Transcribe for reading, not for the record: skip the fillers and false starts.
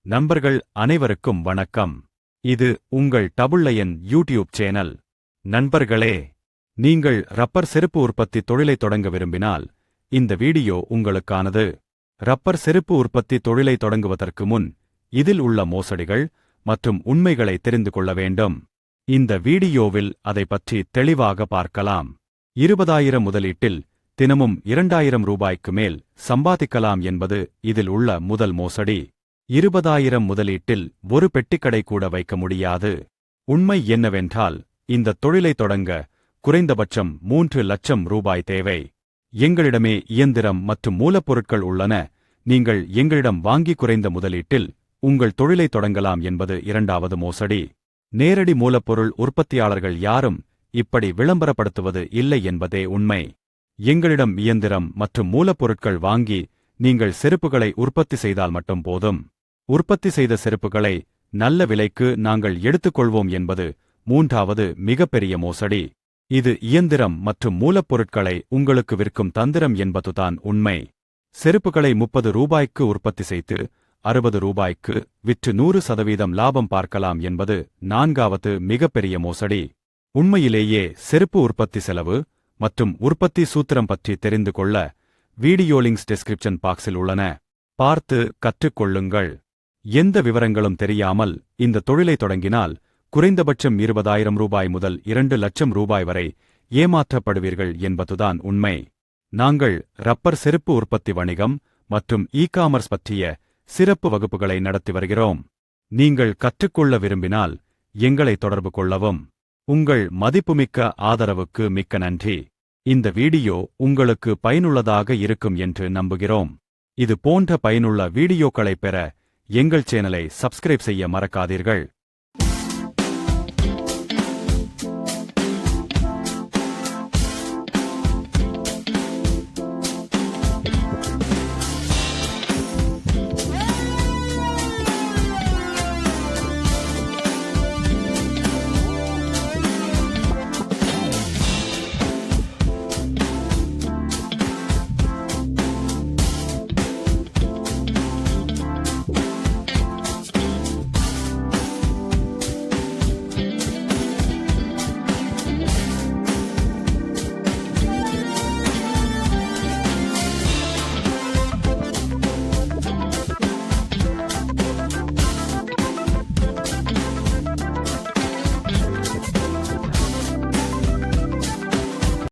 நண்பர்கள் அனைவருக்கும் வணக்கம். இது உங்கள் டபுள்லையன் யூடியூப் சேனல். நண்பர்களே, நீங்கள் ரப்பர் செருப்பு உற்பத்தி தொழிலை தொடங்க விரும்பினால் இந்த வீடியோ உங்களுக்கானது. ரப்பர் செருப்பு உற்பத்தி தொழிலை தொடங்குவதற்கு முன் இதில் உள்ள மோசடிகள் மற்றும் உண்மைகளை தெரிந்து கொள்ள வேண்டும். இந்த வீடியோவில் அதை பற்றி தெளிவாக பார்க்கலாம். 20,000 முதலீட்டில் தினமும் 2,000 ரூபாய்க்கு மேல் சம்பாதிக்கலாம் என்பது இதில் உள்ள முதல் மோசடி. 20,000 முதலீட்டில் ஒரு பெட்டிக்கடை கூட வைக்க முடியாது. உண்மை என்னவென்றால், இந்த தொழிலை தொடங்க குறைந்தபட்சம் 3 லட்சம் ரூபாய் தேவை. எங்களிடமே இயந்திரம் மற்றும் மூலப்பொருட்கள் உள்ளன. நீங்கள் எங்களிடம் வாங்கி குறைந்த முதலீட்டில் உங்கள் தொழிலை தொடங்கலாம் என்பது இரண்டாவது மோசடி. நேரடி மூலப்பொருள் உற்பத்தியாளர்கள் யாரும் இப்படி விளம்பரப்படுத்துவது இல்லை என்பதே உண்மை. எங்களிடம் இயந்திரம் மற்றும் மூலப்பொருட்கள் வாங்கி நீங்கள் செருப்புகளை உற்பத்தி செய்தால் மட்டும் போதும். உற்பத்தி செய்த செருப்புகளை நல்ல விலைக்கு நாங்கள் எடுத்துக்கொள்வோம் என்பது மூன்றாவது மிகப்பெரிய மோசடி. இது இயந்திரம் மற்றும் மூலப்பொருட்களை உங்களுக்கு விற்கும் தந்திரம் என்பதுதான் உண்மை. செருப்புகளை 30 ரூபாய்க்கு உற்பத்தி செய்து 60 ரூபாய்க்கு விற்று 100% லாபம் பார்க்கலாம் என்பது நான்காவது மிகப்பெரிய மோசடி. உண்மையிலேயே செருப்பு உற்பத்தி செலவு மற்றும் உற்பத்தி சூத்திரம் பற்றி தெரிந்து கொள்ள வீடியோ லிங்க்ஸ் டிஸ்கிரிப்ஷன் பாக்ஸில் உள்ளன. பார்த்து கற்றுக்கொள்ளுங்கள். எந்த விவரங்களும் தெரியாமல் இந்த தொழிலை தொடங்கினால் குறைந்தபட்சம் 20,000 ரூபாய் முதல் 2 லட்சம் ரூபாய் வரை ஏமாற்றப்படுவீர்கள் என்பதுதான் உண்மை. நாங்கள் ரப்பர் செருப்பு உற்பத்தி வணிகம் மற்றும் இ-காமர்ஸ் பற்றிய சிறப்பு வகுப்புகளை நடத்தி வருகிறோம். நீங்கள் கற்றுக்கொள்ள விரும்பினால் எங்களை தொடர்பு கொள்ளவும். உங்கள் மதிப்புமிக்க ஆதரவுக்கு மிக்க நன்றி. இந்த வீடியோ உங்களுக்கு பயனுள்ளதாக இருக்கும் என்று நம்புகிறோம். இது போன்ற பயனுள்ள வீடியோக்களை பெற எங்கள் சேனலை சப்ஸ்கிரைப் செய்ய மறக்காதீர்கள்.